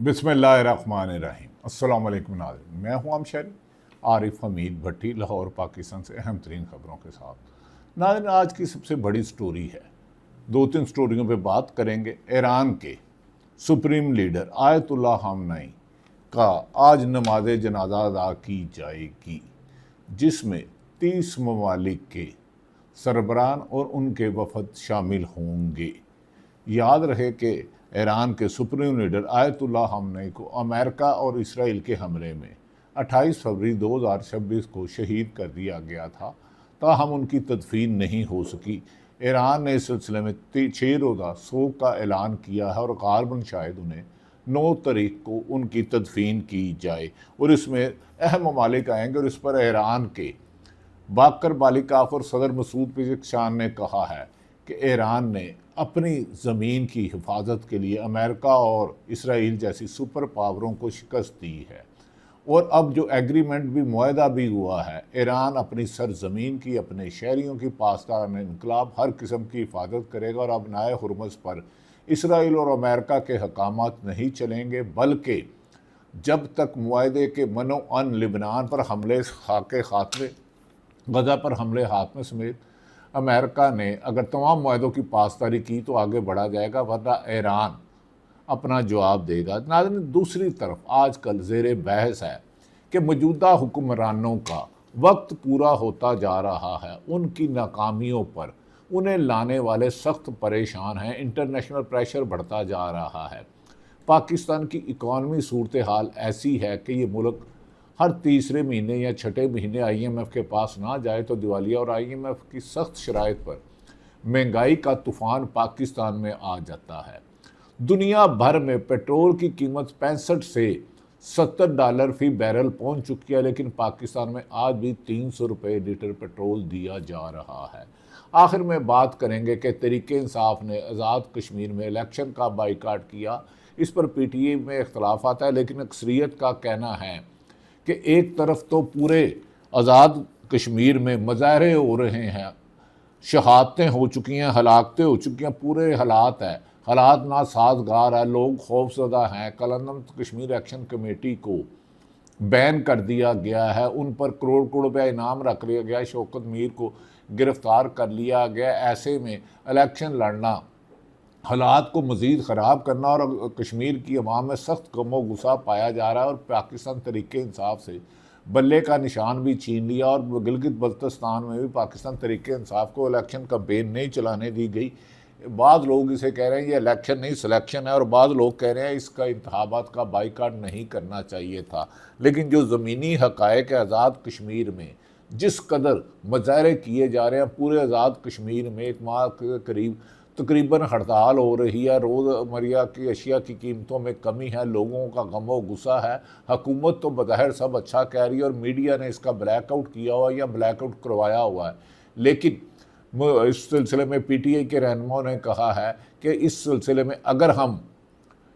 बिस्मिल्लाहिर्रहमानिर्रहीम। अस्सलाम वालेकुम नाज़रीन, मैं हूं अमशरी आरिफ हमीद भट्टी, लाहौर पाकिस्तान से अहम तरीन खबरों के साथ। नाज़रीन, आज की सबसे बड़ी स्टोरी है, दो तीन स्टोरियों पे बात करेंगे। ईरान के सुप्रीम लीडर आयतुल्लाह खामनेई का आज नमाज जनाजा अदा की जाएगी, जिसमें 30 ममालिक के सरबराहान और उनके वफद शामिल होंगे। याद रहे कि ईरान के सुप्रीम लीडर आयतुल्लाह खामनेई को अमेरिका और इसराइल के हमले में 28 फरवरी 2026 को शहीद कर दिया गया था, ताहम उनकी तदफीन नहीं हो सकी। ईरान ने इस सिलसिले में 6 रोज़ा सोग का ऐलान किया है और गालबन शायद उन्हें 9 तारीख को उनकी तदफीन की जाए और इसमें अहम ममालिक आएंगे। और इस पर ईरान के बाकर बालिकाफ और सदर मसूद पिज़ेक्शान ने कहा है कि ईरान ने अपनी ज़मीन की हिफाजत के लिए अमेरिका और इसराइल जैसी सुपर पावरों को शिकस्त दी है और अब जो एग्रीमेंट भी मुआहदा भी हुआ है, ईरान अपनी सरजमीन की, अपने शहरियों की पासदार इनकलाब हर किस्म की हिफाजत करेगा और अब नाए हुरमज़ पर इसराइल और अमेरिका के हकामात नहीं चलेंगे, बल्कि जब तक मुआहदे के मनो अन लिबनान पर हमले खाके खात्मे, गज़ा पर हमले खात्मे समेत अमेरिका ने अगर तमाम मुआहदों की पासदारी की तो आगे बढ़ा जाएगा, वरना ईरान अपना जवाब देगा। नाज़रीन, दूसरी तरफ आजकल ज़ेर बहस है कि मौजूदा हुक्मरानों का वक्त पूरा होता जा रहा है, उनकी नाकामियों पर उन्हें लाने वाले सख्त परेशान हैं, इंटरनेशनल प्रेशर बढ़ता जा रहा है। पाकिस्तान की इकॉनमी सूरत हाल ऐसी है कि ये मुल्क हर तीसरे महीने या छठे महीने IMF के पास ना जाए तो दिवालिया, और IMF की सख्त शराइत पर महंगाई का तूफ़ान पाकिस्तान में आ जाता है। दुनिया भर में पेट्रोल की कीमत 65 से $70 फी बैरल पहुंच चुकी है, लेकिन पाकिस्तान में आज भी 300 रुपये लीटर पेट्रोल दिया जा रहा है। आखिर में बात करेंगे कि तहरीक इंसाफ ने आज़ाद कश्मीर में इलेक्शन का बाइकाट किया। इस पर PTI में इख्तलाफ आता है, लेकिन अक्सरियत का कहना है कि एक तरफ तो पूरे आज़ाद कश्मीर में मुजाहरे हो रहे हैं, शहादतें हो चुकी हैं, हलाकतें हो चुकी हैं, पूरे हालात नासाजगार है, लोग खौफजदा हैं। कलंदम कश्मीर एक्शन कमेटी को बैन कर दिया गया है, उन पर करोड़ करोड़ रुपया इनाम रख लिया गया, शौकत मीर को गिरफ्तार कर लिया गया। ऐसे में इलेक्शन लड़ना हालात को मज़ीद ख़राब करना और कश्मीर की अवाम में सख्त गमो गुस्सा पाया जा रहा है। और पाकिस्तान तहरीक इंसाफ से बल्ले का निशान भी छीन लिया और गिलगित बल्तिस्तान में भी पाकिस्तान तहरीक इंसाफ को इलेक्शन कैंपेन नहीं चलाने दी गई। बाद लोग इसे कह रहे हैं ये इलेक्शन नहीं सिलेक्शन है, और बाद लोग कह रहे हैं इसका इंतखाबात का बाइकाट नहीं करना चाहिए था। लेकिन जो ज़मीनी हक़ाइक़ आज़ाद कश्मीर में जिस कदर मुजाहरे किए जा रहे हैं, पूरे आज़ाद कश्मीर में एक माह के करीब तकरीबन हड़ताल हो रही है, रोज़मर्रा की अशिया की कीमतों में कमी है, लोगों का गमो गुस्सा है। हुकूमत तो बज़ाहिर सब अच्छा कह रही है और मीडिया ने इसका ब्लैकआउट किया हुआ या ब्लैकआउट करवाया हुआ है, लेकिन इस सिलसिले में PTI के रहनुमाओं ने कहा है कि इस सिलसिले में अगर हम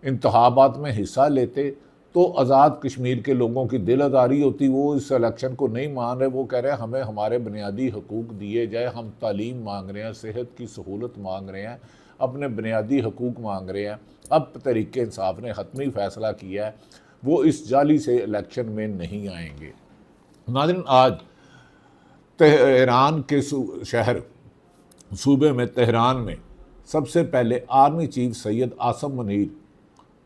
इंतखाबात में हिस्सा लेते तो आज़ाद कश्मीर के लोगों की दिल आज़ारी होती। वो इस इलेक्शन को नहीं मान रहे, वो कह रहे हैं हमें हमारे बुनियादी हकूक़ दिए जाए, हम तालीम मांग रहे हैं, सेहत की सहूलत मांग रहे हैं, अपने बुनियादी हकूक़ मांग रहे हैं। अब तहरीक इंसाफ ने हतमी फ़ैसला किया है, वो इस जाली से इलेक्शन में नहीं आएंगे। नाज़रीन, आज ईरान के शहर सूबे में तेहरान में सबसे पहले आर्मी चीफ सैयद आसम मुनीर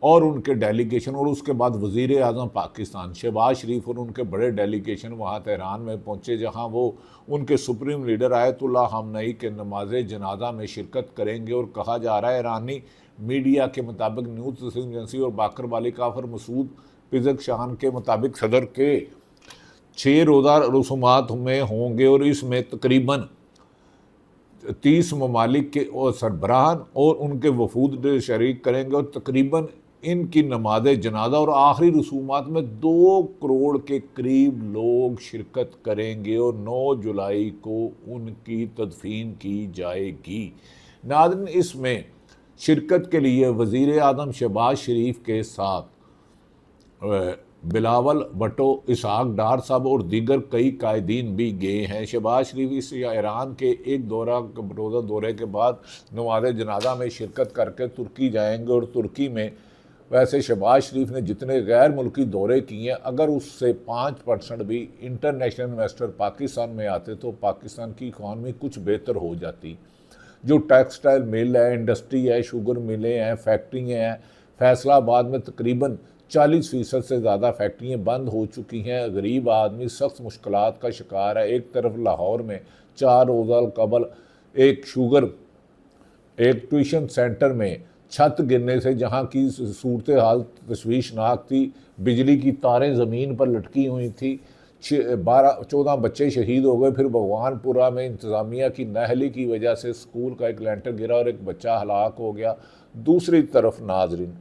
और उनके डेलीगेशन, और उसके बाद वज़ीर आज़म पाकिस्तान शहबाज शरीफ और उनके बड़े डेलीगेशन वहाँ तेहरान में पहुँचे, जहाँ वो उनके सुप्रीम लीडर आयतुल्लाह खामनेई के नमाज जनाजा में शिरकत करेंगे। और कहा जा रहा है ईरानी मीडिया के मुताबिक, न्यूज़ एजेंसी और बाकर बालिकाफ और मसूद पिज़ेक्शान के मुताबिक सदर के 6 रोज़ा रसूमात में होंगे और इसमें तकरीबन 30 ममालिक के और सरबराहान और उनके वफूद शरीक करेंगे और तकरीबन इनकी नमाज जनाजा और आखिरी रसूमात में 2 करोड़ के करीब लोग शिरकत करेंगे और 9 जुलाई को उनकी तदफीन की जाएगी। नाज़रीन, इसमें शिरकत के लिए वज़ीर आज़म शहबाज शरीफ के साथ बिलावल भट्टो, इसहाक डार साहब और दीगर कई कायदीन भी गए हैं। शहबाज शरीफ इस ईरान के एक रोज़ा दौरे के बाद नमाज जनाजा में शिरकत करके तुर्की जाएंगे और तुर्की में वैसे शहबाज शरीफ ने जितने गैर मुल्की दौरे किए हैं, अगर उससे 5% भी इंटरनेशनल इन्वेस्टर पाकिस्तान में आते तो पाकिस्तान की इकॉनमी कुछ बेहतर हो जाती। जो टेक्सटाइल मिल है, इंडस्ट्री है, शुगर मिलें हैं, फैक्ट्रियाँ हैं, फैसलाबाद में तकरीबन 40% से ज़्यादा फैक्ट्रियाँ बंद हो चुकी हैं। गरीब आदमी सख्त मुश्किलात का शिकार है। एक तरफ लाहौर में 4 रोज़ा कबल एक ट्यूशन सेंटर में छत गिरने से जहाँ की सूरत हाल तशवीशनाक थी, बिजली की तारें ज़मीन पर लटकी हुई थी, 14 बच्चे शहीद हो गए। फिर भगवानपुरा में इंतज़ामिया की नाअहली की वजह से स्कूल का एक लेंटर गिरा और एक बच्चा हलाक हो गया। दूसरी तरफ नाजरीन,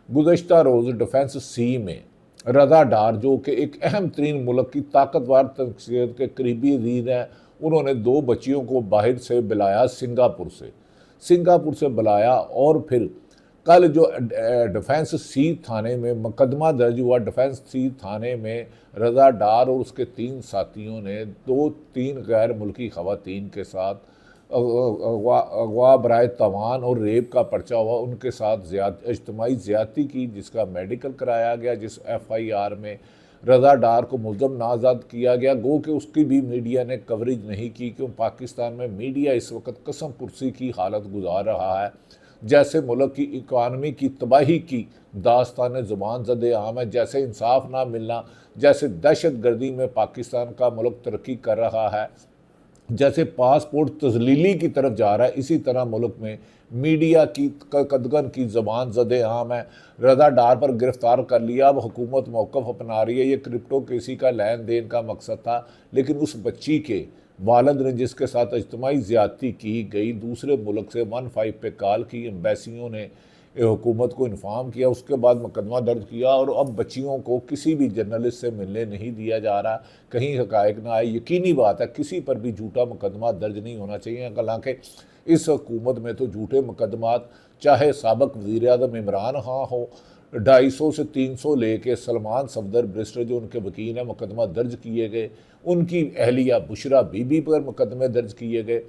गुज़श्ता रोज़ डिफेंस सी में रज़ा डार, जो कि एक अहम तरीन मुल्क की ताकतवर तंसीत के करीबी अजीज़ हैं, उन्होंने 2 बच्चियों को बाहर से बुलाया, सिंगापुर से बुलाया। और फिर कल जो डिफेंस सी थाने में मुकदमा दर्ज हुआ, डिफेंस सी थाने में रज़ा डार और उसके 3 साथियों ने 2-3 गैर मुल्की ख़वातीन के साथ अगवा बराए तवान और रेप का पर्चा हुआ, उनके साथ इज्तिमाई ज़्यादती की, जिसका मेडिकल कराया गया, जिस FIR में रज़ा डार को मुल्ज़म नामज़द किया गया। गो कि उसकी भी मीडिया ने कवरेज नहीं की, क्यों पाकिस्तान में मीडिया इस वक्त कसम पुरसी की हालत गुजार रहा है। जैसे मुल्क की इकानमी की तबाही की दास्तान ज़ुबान ज़द आम है, जैसे इंसाफ ना मिलना, जैसे दहशत गर्दी में पाकिस्तान का मुल्क तरक्की कर रहा है, जैसे पासपोर्ट तजलीली की तरफ जा रहा है, इसी तरह मुल्क में मीडिया की कदगन की ज़बान ज़द आम है। रज़ा डार पर गिरफ़्तार कर लिया, अब हुकूमत मौक़िफ़ अपना रही है। ये क्रिप्टो केसी का लेन देन का मकसद था, लेकिन उस बच्ची के वालिद ने जिसके साथ इज्तिमाई ज़्यादती की गई, दूसरे मुल्क से 15 पे कॉल की, एम्बेसियों ने हुकूमत को इन्फॉर्म किया, उसके बाद मुकदमा दर्ज किया और अब बच्चियों को किसी भी जर्नलिस्ट से मिलने नहीं दिया जा रहा। कहीं हक़ाइक़ ना आए। यकीनी बात है किसी पर भी झूठा मुकदमा दर्ज नहीं होना चाहिए। हालांकि इस हुकूमत में तो झूठे मुकदमात, चाहे साबिक़ वज़ीर-ए-आज़म इमरान खान हो, 250 से 300 लेके सलमान सफदर बैरिस्टर जो उनके वकील हैं, मुकदमा दर्ज किए गए। उनकी अहलिया बुशरा बीबी पर मुकदमे दर्ज किए गए।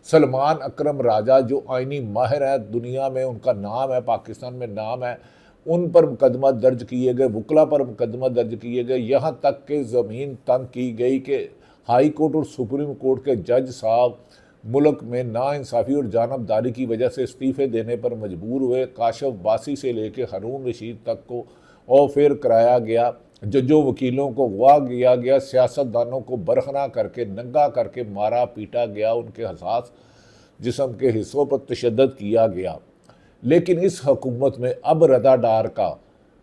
सलमान अकरम राजा जो आइनी माहिर है दुनिया में, उनका नाम है, पाकिस्तान में नाम है, उन पर मुकदमा दर्ज किए गए। वकला पर मुकदमा दर्ज किए गए। यहाँ तक कि ज़मीन तंग की गई कि हाई कोर्ट और सुप्रीम कोर्ट के जज साहब मुल्क में नाइंसाफ़ी और जानबदारी की वजह से इस्तीफ़े देने पर मजबूर हुए। काशफ बासी से लेके हारून रशीद तक को ऑफेयर कराया गया। जजों वकीलों को अगवा किया गया। सियासतदानों को बरहना करके, नंगा करके मारा पीटा गया। उनके हसास जिस्म के हिस्सों पर तशद्दुद किया गया। लेकिन इस हुकूमत में अब रज़ा डार का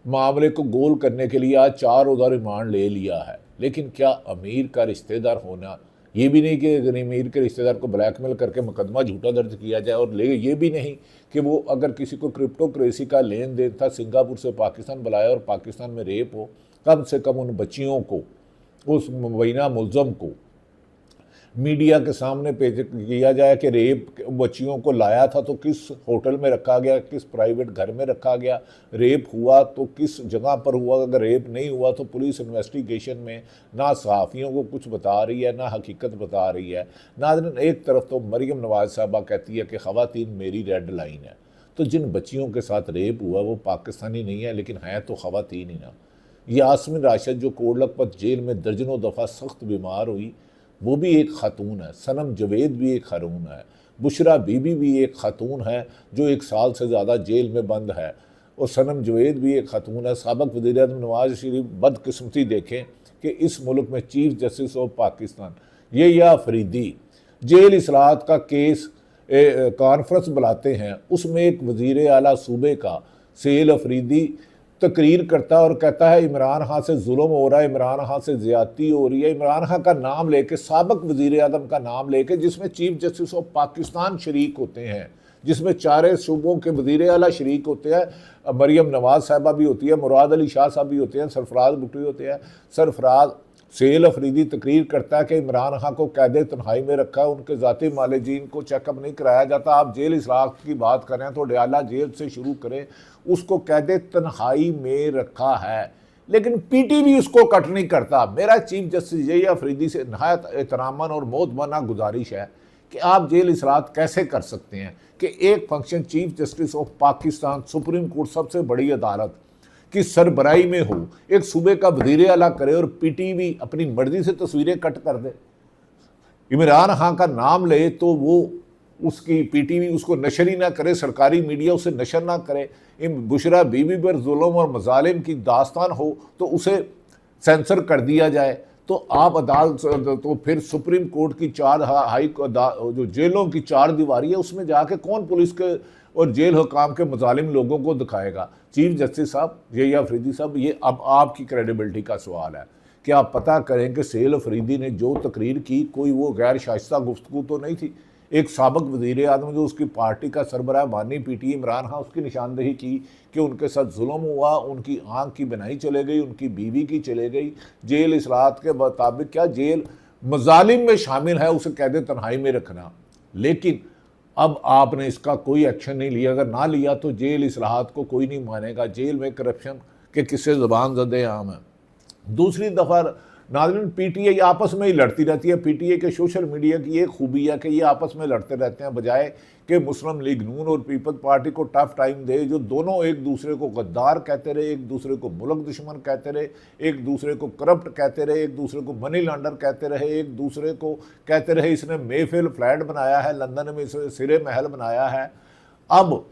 मामले को गोल करने के लिए आज 4 रोज़ा रिमांड ले लिया है। लेकिन क्या अमीर का रिश्तेदार होना, ये भी नहीं कि अमीर के रिश्तेदार को ब्लैकमेल करके मुकदमा झूठा दर्ज किया जाए, और ये भी नहीं कि वो अगर किसी को क्रिप्टो करेंसी का लेन देन था, सिंगापुर से पाकिस्तान बुलाया और पाकिस्तान में रेप हो। कम से कम उन बच्चियों को, उस मुबैना मुल्ज़म को मीडिया के सामने पेश किया जाए कि रेप बच्चियों को लाया था तो किस होटल में रखा गया, किस प्राइवेट घर में रखा गया, रेप हुआ तो किस जगह पर हुआ, अगर रेप नहीं हुआ तो पुलिस इन्वेस्टिगेशन में ना सहाफ़ियों को कुछ बता रही है ना हकीकत बता रही है। नाज़रीन, एक तरफ तो मरियम नवाज़ साहबा कहती है कि ख़वातीन मेरी रेड लाइन है, तो जिन बच्चियों के साथ रेप हुआ वो पाकिस्तानी नहीं है लेकिन हैं तो ख़वातीन ही ना। यास्मीन राशिद जो कोटलखपत जेल में दर्जनों दफ़ा सख्त बीमार हुई, वो भी एक खातून है। सनम जवेद भी एक खातून है। बुशरा बीबी भी एक खातून है जो 1 साल से ज़्यादा जेल में बंद है, और सनम जवेद भी एक खातून है। साबिक़ वज़ीर-ए-आज़म नवाज़ शरीफ बदकिस्मती देखें कि इस मुल्क में chief justice of Pakistan Yahya Afridi jail इसलाहत का केस कॉन्फ्रेंस बुलाते हैं, उसमें एक वज़ीर आला सूबे का सेल अफरीदी तकरीर करता है और कहता है इमरान खान से जुल्म हो रहा है, इमरान खान से ज़्यादती हो रही है। इमरान खान का नाम लेके, साबिक़ वज़ीर-ए-आज़म का नाम लेके, जिसमें चीफ जस्टिस ऑफ पाकिस्तान शरीक होते हैं, जिसमें 4 सूबों के वज़ीर आला शरीक होते हैं, मरियम नवाज़ साहबा भी होती है, मुराद अली शाह साहब भी होते हैं, सरफराज भुट्टो होते हैं। सरफराज सेल अफरीदी तकरीर करता है कि इमरान खान को कैद तन्हाई में रखा है, उनके ज़ाती मालिजीन को चेकअप नहीं कराया जाता। आप जेल इसलाहत की बात करें तो डयाला जेल से शुरू करें, उसको कैद तन्हाई में रखा है, लेकिन पीटी भी उसको कट नहीं करता। मेरा चीफ जस्टिस यहिया अफरीदी से नहायत एहतरामन और मोहतबना गुजारिश है कि आप जेल इसरात कैसे कर सकते हैं कि एक function chief justice of Pakistan, supreme court सबसे बड़ी अदालत की सरबराही में हो, एक सूबे का वजीर आला करे और पीटीवी अपनी मर्जी से तस्वीरें कट कर दे। इमरान खान का नाम ले तो वो उसकी पीटीवी उसको नशर ही ना करे, सरकारी मीडिया उसे नशर ना करे। बुशरा बीबी पर जुल्म और मजालिम की दास्तान हो तो उसे सेंसर कर दिया जाए। तो आप अदालत तो फिर सुप्रीम कोर्ट की चार हाई जो जेलों की चार दीवारी है उसमें जाके कौन पुलिस के और जेल हुकाम के मजालिम लोगों को दिखाएगा? चीफ जस्टिस साहब, ये अफरीदी साहब, ये अब आपकी क्रेडिबिलिटी का सवाल है कि आप पता करें कि सेल अफरीदी ने जो तकरीर की कोई वो गैर शाइस्ता गुफ्तगू तो नहीं थी। एक साबिक वज़ीर आज़म जो उसकी पार्टी का सरबराह मानी पीटी इमरान खान, उसकी निशानदेही की कि उनके साथ जुल्म हुआ, उनकी आंख की बनाई चले गई, उनकी बीवी की चले गई। जेल इसरात के मुताबिक क्या जेल मजालिम में शामिल है उसे कैद तन्हाई में रखना, लेकिन अब आपने इसका कोई एक्शन नहीं लिया। अगर ना लिया तो जेल इसरात को कोई नहीं मानेगा। जेल में करप्शन के किस्से ज़बान ज़दे आम है। दूसरी दफ़ा नाज़रीन, पीटीआई आपस में ही लड़ती रहती है। पीटीआई के सोशल मीडिया की एक खूबी है कि ये आपस में लड़ते रहते हैं, बजाय कि मुस्लिम लीग नून और पीपल्स पार्टी को टफ टाइम दे, जो दोनों एक दूसरे को गद्दार कहते रहे, एक दूसरे को मुल्क दुश्मन कहते रहे, एक दूसरे को करप्ट कहते रहे, एक दूसरे को मनी लॉन्डर कहते रहे, एक दूसरे को कहते रहे इसने मेफिल फ्लैट बनाया है, लंदन में इसे सिरे महल बनाया है। अब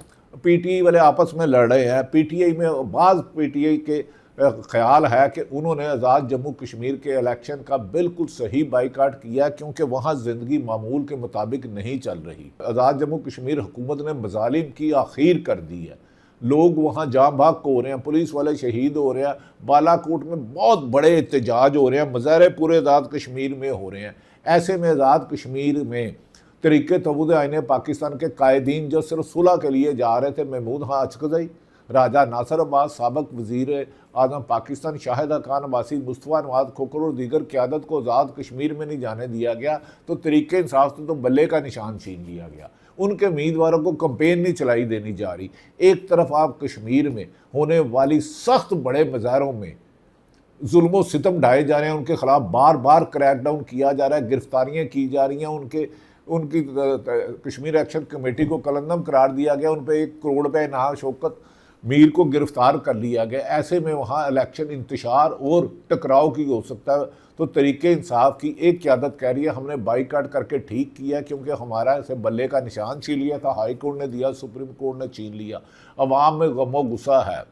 पीटीआई वाले आपस में लड़ रहे हैं। पीटीआई में बाज़ पीटीआई के ख्याल है कि उन्होंने आज़ाद जम्मू कश्मीर के इलेक्शन का बिल्कुल सही बाइकाट किया क्योंकि वहाँ ज़िंदगी मामूल के मुताबिक नहीं चल रही। आज़ाद जम्मू कश्मीर हुकूमत ने मजालिम की आखिर कर दी है। लोग वहाँ जाम भाग को हो रहे हैं, पुलिस वाले शहीद हो रहे हैं, बालाकोट में बहुत बड़े एहतजाज हो रहे हैं, मुजाहरे पूरे आज़ाद कश्मीर में हो रहे हैं। ऐसे में आज़ाद कश्मीर में तरीके तबूद आईने पाकिस्तान के कायदीन जो सिर्फ सुलह के लिए जा रहे थे, महमूद खां अचकज़ई, राजा नासिर अब्बास, साबिक वज़ीर आज़म पाकिस्तान शाहिद खान अब्बासी, मुस्तफ़ा नवाज़ खोखर और दीगर क़यादत को आज़ाद कश्मीर में नहीं जाने दिया गया तो तरीके इंसाफ से तो बल्ले का निशान छीन लिया गया। उनके उम्मीदवारों को कंपेन नहीं चलाई देनी जा रही। एक तरफ आप कश्मीर में होने वाली सख्त बड़े मज़ारों में जुल्म सितम ढाए जा रहे हैं, उनके खिलाफ बार बार क्रैकडाउन किया जा रहा है, गिरफ्तारियाँ की जा रही हैं, उनकी कश्मीर एक्शन कमेटी को कलंदम करार दिया गया, उन पर 1 करोड़ रुपये इनाम शौकत मीर को गिरफ्तार कर लिया गया। ऐसे में वहाँ इलेक्शन इंतशार और टकराव की हो सकता है। तो तरीके इंसाफ की एक क़यादत कह रही है हमने बाईकाट करके ठीक किया क्योंकि हमारा ऐसे बल्ले का निशान छीन लिया था, हाई कोर्ट ने दिया, सुप्रीम कोर्ट ने छीन लिया। अवाम में गमो गुस्सा है।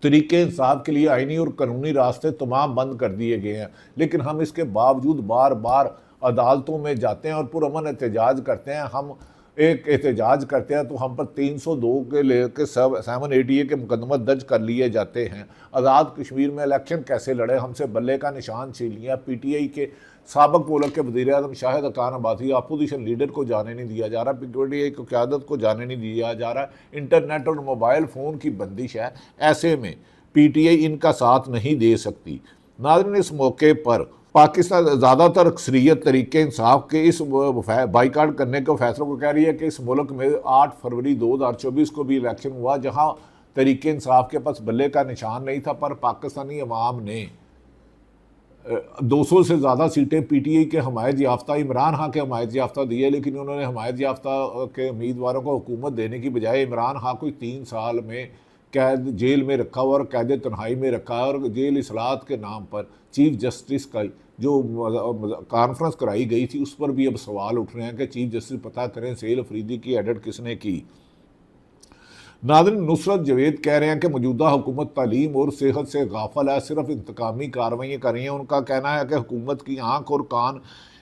तरीके इंसाफ के लिए आईनी और कानूनी रास्ते तमाम बंद कर दिए गए हैं, लेकिन हम इसके बावजूद बार बार अदालतों में जाते हैं और पुरअमन एहतजाज करते हैं। हम एक एहतजाज करते हैं तो हम पर 302 के लेकर 780 के मुकदमा दर्ज कर लिए जाते हैं। आज़ाद कश्मीर में इलेक्शन कैसे लड़े, हमसे बल्ले का निशान छीन लिया। पीटीआई के साबिक मुल्क के वज़ीर आज़म शाहिद खान अब्बासी, अपोजिशन लीडर को जाने नहीं दिया जा रहा, पीटीआई को क़यादत को जाने नहीं दिया जा रहा, इंटरनेट और मोबाइल फ़ोन की बंदिश है। ऐसे में पीटीआई इनका साथ नहीं दे सकती। नाज़रीन, इस मौके पर पाकिस्तान ज़्यादातर अक्सरियत तरीके इंसाफ के इस बाईकाट करने के फैसलों को कह रही है कि इस मुल्क में 8 फरवरी 2024 को भी इलेक्शन हुआ जहां तरीके इंसाफ के पास बल्ले का निशान नहीं था, पर पाकिस्तानी अवाम ने 200 से ज़्यादा सीटें पीटीआई के हमायत याफ्ता इमरान खान के हमायत याफ्ता दी है, लेकिन उन्होंने हमायत याफ्ता के उम्मीदवारों को हुकूमत देने की बजाय इमरान खान को 3 साल में कैद जेल में रखा हुआ और कैद तन्हाई में रखा है। और जेल इसलात के नाम पर चीफ जस्टिस का जो कॉन्फ्रेंस कराई गई थी उस पर भी अब सवाल उठ रहे हैं कि चीफ जस्टिस पता करें सेल अफरीदी की एडिट किसने की। नाज़रीन, नुसरत जवेद कह रहे हैं कि मौजूदा हुकूमत तालीम और सेहत से गाफिल है, सिर्फ इंतकामी कार्रवाइयाँ कर रही हैं। उनका कहना है कि हुकूमत की आँख और कान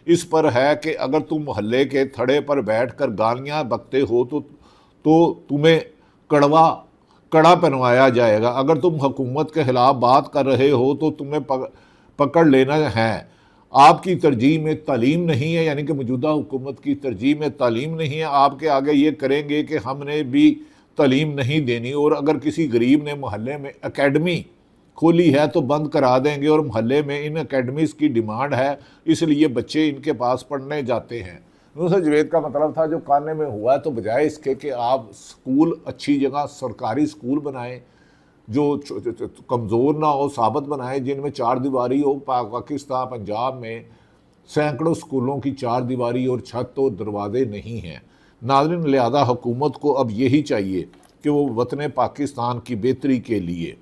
इस पर है कि अगर तुम मोहल्ले के थड़े पर बैठ कर गालियाँ बकते हो तो तुम्हें कड़ा पहनवाया जाएगा। अगर तुम हुकूमत के खिलाफ बात कर रहे हो तो तुम्हें पकड़ लेना है। आपकी तरजीह में तालीम नहीं है, यानी कि मौजूदा हुकूमत की तरजीह में तालीम नहीं है। आपके आगे ये करेंगे कि हमने भी तालीम नहीं देनी, और अगर किसी गरीब ने मोहल्ले में एकेडमी खोली है तो बंद करा देंगे, और मोहल्ले में इन एकेडमीज़ की डिमांड है इसलिए बच्चे इनके पास पढ़ने जाते हैं। नुसरत जवेद का मतलब था जो काने में हुआ है, तो बजाय इसके कि आप स्कूल अच्छी जगह सरकारी स्कूल बनाएं जो कमज़ोर ना हो, साबित बनाएं, जिनमें 4 दीवारी हो। पाकिस्तान पंजाब में सैकड़ों स्कूलों की चार दीवारी और छत और दरवाजे नहीं हैं। नाज़रीन, लिहाजा हुकूमत को अब यही चाहिए कि वो वतन पाकिस्तान की बेहतरी के लिए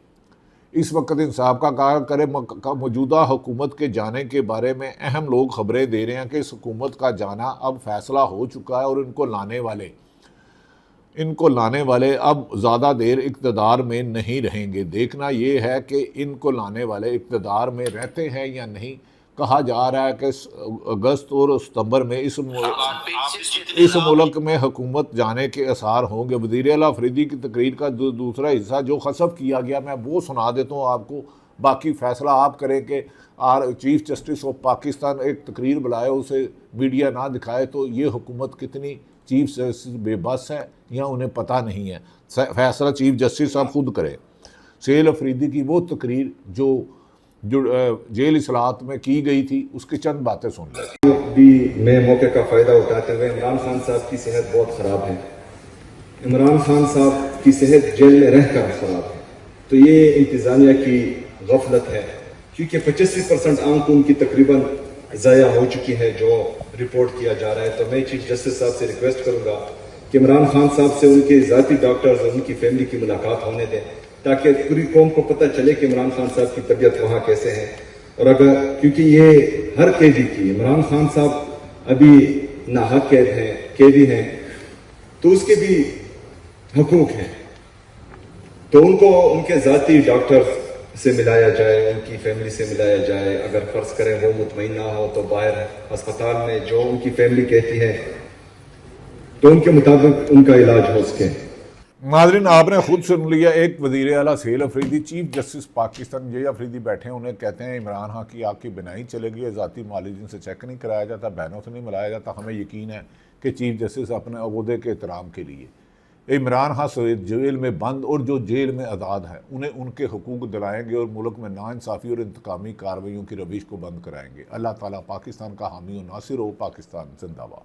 इस वक्त इंसाफ का कार्य करे। मौजूदा हुकूमत के जाने के बारे में अहम लोग खबरें दे रहे हैं कि इस हुकूमत का जाना अब फैसला हो चुका है और इनको लाने वाले अब ज़्यादा देर इक़्तिदार में नहीं रहेंगे। देखना ये है कि इनको लाने वाले इक़्तिदार में रहते हैं या नहीं। कहा जा रहा है कि अगस्त और सितंबर में इस मुल्क में हुकूमत जाने के आसार होंगे। वज़ीर आला अफरीदी की तकरीर का दूसरा हिस्सा जो खसफ किया गया, मैं वो सुना देता हूँ आपको, बाकी फ़ैसला आप करें कि चीफ जस्टिस ऑफ पाकिस्तान एक तकरीर बुलाए, उसे मीडिया ना दिखाए, तो ये हुकूमत कितनी चीफ जस्टिस बेबस है या उन्हें पता नहीं है। फैसला चीफ जस्टिस साहब खुद करें। सहेल अफरीदी की वो तकरीर जो जेल इस्लाहत में की गई थी, उसकी चंद बातें सुन लें। भी मैं मौके का फ़ायदा उठाते हुए, इमरान खान साहब की सेहत बहुत ख़राब है। इमरान खान साहब की सेहत जेल में रहकर ख़राब है, तो ये इंतज़ामिया की गफलत है, क्योंकि 85% आंक उनकी तकरीबन ज़ाया हो चुकी है जो रिपोर्ट किया जा रहा है। तो मैं चीफ जस्टिस साहब से रिक्वेस्ट करूँगा कि इमरान खान साहब से उनके ज़ाती डॉक्टर्स और उनकी फैमिली की मुलाकात होने दें, ताकि पूरी कौम को पता चले कि इमरान खान साहब की तबीयत वहाँ कैसे है। और अगर, क्योंकि ये हर कैदी की, इमरान खान साहब अभी नाहक कैदी हैं, तो उसके भी हकूक हैं, तो उनको उनके ज़ाती डॉक्टर से मिलाया जाए, उनकी फैमिली से मिलाया जाए। अगर फर्ज करें वो मुतमईन ना हो तो बाहर अस्पताल में जो उनकी फैमिली कहती है तो उनके मुताबिक उनका इलाज हो सके। नाज़रीन, आपने खुद सुन लिया, एक वज़ीर आला सहेल अफरीदी, चीफ जस्टिस पाकिस्तान जे अफरीदी बैठे हैं, उन्हें कहते हैं इमरान खान की आपकी बिनाई चलेगी, ज़ाती मालिजिन से चेक नहीं कराया जाता, बहनों से नहीं मिलाया जाता। हमें यकीन है कि चीफ जस्टिस अपने अहदे के एहतराम के लिए इमरान खान जेल में बंद और जो जेल में आज़ाद है उन्हें उनके हुकूक दिलाएंगे और मुल्क में नाइंसाफ़ी और इंतकामी कार्रवाइयों की रविश को बंद कराएंगे। अल्लाह ताला पाकिस्तान का हामी और नासिर हो। पाकिस्तान जिंदाबाद।